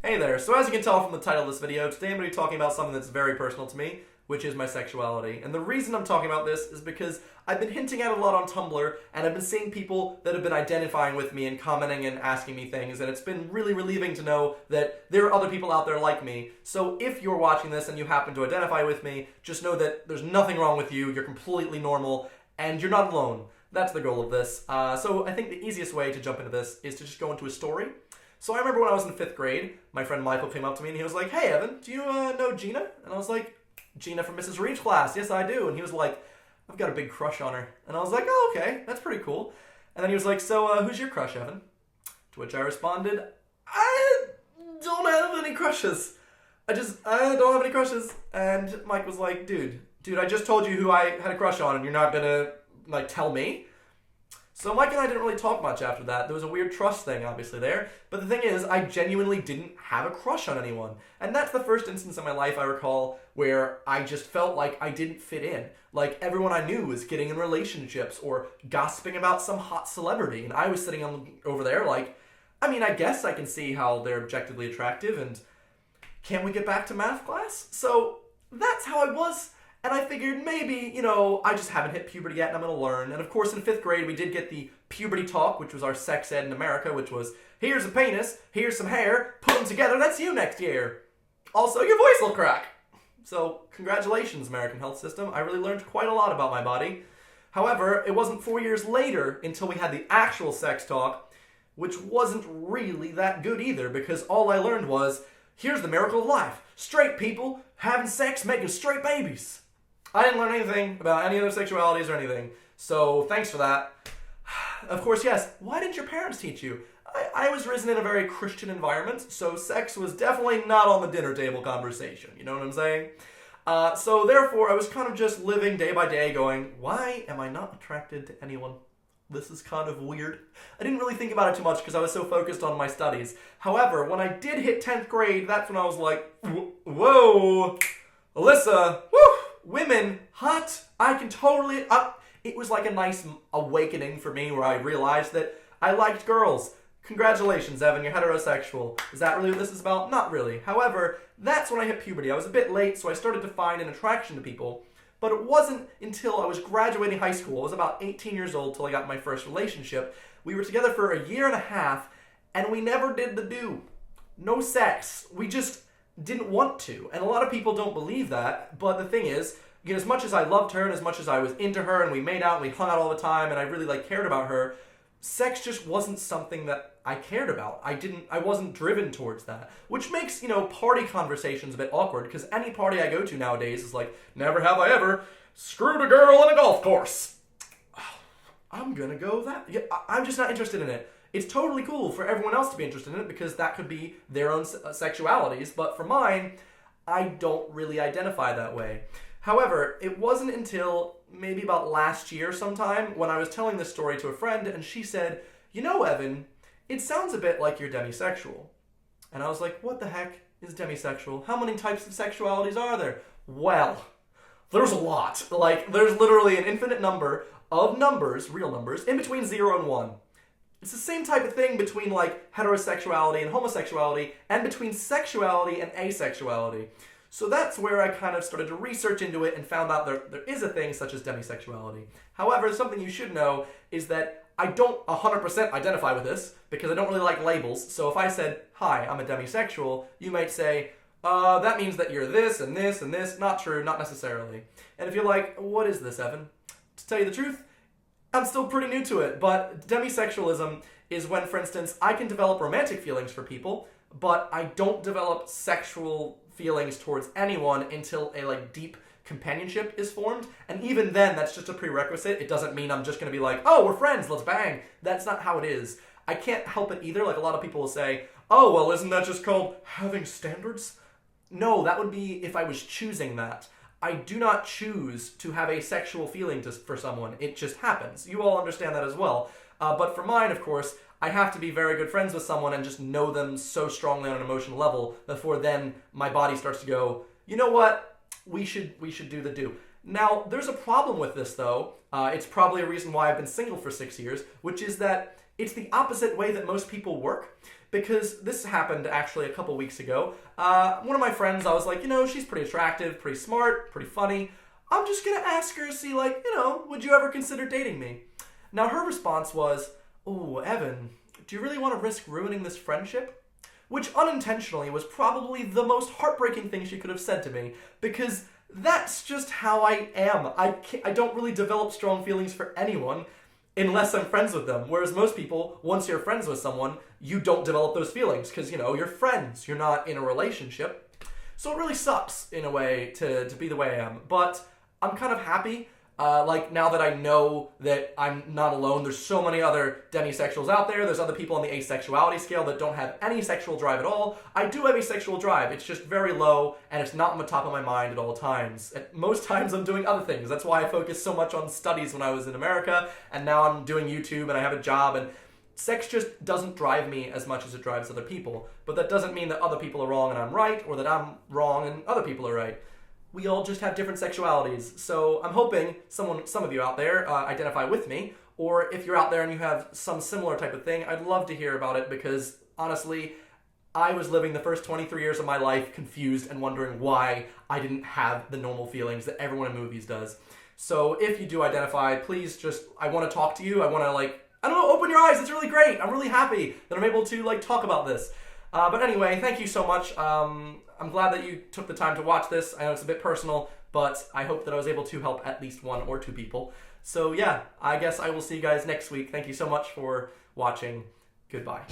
Hey there, so as you can tell from the title of this video, today I'm going to be talking about something that's very personal to me, which is my sexuality. And the reason I'm talking about this is because I've been hinting at it a lot on Tumblr, and I've been seeing people that have been identifying with me and commenting and asking me things, and it's been really relieving to know that there are other people out there like me. So if you're watching this and you happen to identify with me, just know that there's nothing wrong with you, you're completely normal, and you're not alone. That's the goal of this. So I think the easiest way to jump into this is to just go into a story. So I remember when I was in 5th grade, my friend Michael came up to me and he was like, "Hey Evan, do you know Gina?" And I was like, "Gina from Mrs. Reed's class, yes I do." And he was like, "I've got a big crush on her." And I was like, "Oh, okay, that's pretty cool." And then he was like, "So who's your crush, Evan?" To which I responded, "I don't have any crushes. I don't have any crushes." And Mike was like, dude, I just told you who I had a crush on and you're not gonna, tell me?" So Mike and I didn't really talk much after that. There was a weird trust thing, obviously, there. But the thing is, I genuinely didn't have a crush on anyone. And that's the first instance in my life I recall where I just felt like I didn't fit in. Like, everyone I knew was getting in relationships or gossiping about some hot celebrity. And I was sitting over there like, I guess I can see how they're objectively attractive, and can we get back to math class? So that's how I was. And I figured maybe, I just haven't hit puberty yet and I'm going to learn. And of course in 5th grade we did get the puberty talk, which was our sex ed in America, which was, here's a penis, here's some hair, put them together, that's you next year. Also, your voice will crack. So congratulations, American health system. I really learned quite a lot about my body. However, it wasn't 4 years later until we had the actual sex talk, which wasn't really that good either, because all I learned was, here's the miracle of life. Straight people having sex, making straight babies. I didn't learn anything about any other sexualities or anything, so thanks for that. Of course, yes, why didn't your parents teach you? I was raised in a very Christian environment, so sex was definitely not on the dinner table conversation, you know what I'm saying? So therefore, I was kind of just living day by day going, why am I not attracted to anyone? This is kind of weird. I didn't really think about it too much because I was so focused on my studies. However, when I did hit 10th grade, that's when I was like, whoa, Alyssa, woo! Women, hot, I can totally, it was like a nice awakening for me where I realized that I liked girls. Congratulations, Evan, you're heterosexual. Is that really what this is about? Not really. However, that's when I hit puberty. I was a bit late, so I started to find an attraction to people. But it wasn't until I was graduating high school, I was about 18 years old till I got my first relationship. We were together for a year and a half, and we never did the do. No sex. We just didn't want to. And a lot of people don't believe that, but the thing is, as much as I loved her and as much as I was into her and we made out and we hung out all the time and I really cared about her, sex just wasn't something that I cared about. I wasn't driven towards that, which makes, party conversations a bit awkward because any party I go to nowadays is like, never have I ever screwed a girl on a golf course. I'm gonna go that. Yeah, I'm just not interested in it. It's totally cool for everyone else to be interested in it because that could be their own sexualities, but for mine, I don't really identify that way. However, it wasn't until maybe about last year sometime when I was telling this story to a friend and she said, Evan, it sounds a bit like you're demisexual. And I was like, what the heck is demisexual? How many types of sexualities are there? Well, there's a lot. There's literally an infinite number of numbers, real numbers, in between 0 and 1. It's the same type of thing between heterosexuality and homosexuality and between sexuality and asexuality. So that's where I kind of started to research into it and found out there is a thing such as demisexuality. However, something you should know is that I don't 100% identify with this because I don't really like labels. So if I said, hi, I'm a demisexual, you might say, that means that you're this and this and this. Not true, not necessarily. And if you're like, what is this, Evan? To tell you the truth, I'm still pretty new to it, but demisexualism is when, for instance, I can develop romantic feelings for people, but I don't develop sexual feelings towards anyone until a deep companionship is formed. And even then, that's just a prerequisite. It doesn't mean I'm just going to be like, oh, we're friends, let's bang. That's not how it is. I can't help it either. A lot of people will say, oh, well, isn't that just called having standards? No, that would be if I was choosing that. I do not choose to have a sexual feeling for someone. It just happens. You all understand that as well. But for mine, of course, I have to be very good friends with someone and just know them so strongly on an emotional level before then my body starts to go, you know what? We should do the do. Now, there's a problem with this, though. It's probably a reason why I've been single for 6 years, which is that it's the opposite way that most people work. because this happened actually a couple weeks ago. One of my friends, I was like, she's pretty attractive, pretty smart, pretty funny. I'm just gonna ask her to see, like, would you ever consider dating me? Now her response was, "Oh, Evan, do you really want to risk ruining this friendship?" Which unintentionally was probably the most heartbreaking thing she could have said to me, because that's just how I am. I don't really develop strong feelings for anyone unless I'm friends with them. Whereas most people, once you're friends with someone, you don't develop those feelings because, you're friends. You're not in a relationship. So it really sucks, in a way, to be the way I am. But I'm kind of happy. Now that I know that I'm not alone, there's so many other demisexuals out there. There's other people on the asexuality scale that don't have any sexual drive at all. I do have a sexual drive. It's just very low, and it's not on the top of my mind at all times. At most times, I'm doing other things. That's why I focused so much on studies when I was in America, and now I'm doing YouTube, and I have a job, and sex just doesn't drive me as much as it drives other people. But that doesn't mean that other people are wrong and I'm right, or that I'm wrong and other people are right. We all just have different sexualities. So I'm hoping some of you out there identify with me, or if you're out there and you have some similar type of thing, I'd love to hear about it, because honestly, I was living the first 23 years of my life confused and wondering why I didn't have the normal feelings that everyone in movies does. So if you do identify, please I want to talk to you. I want to open your eyes. It's really great. I'm really happy that I'm able to talk about this. But anyway, thank you so much. I'm glad that you took the time to watch this. I know it's a bit personal, but I hope that I was able to help at least one or two people. So yeah, I guess I will see you guys next week. Thank you so much for watching. Goodbye.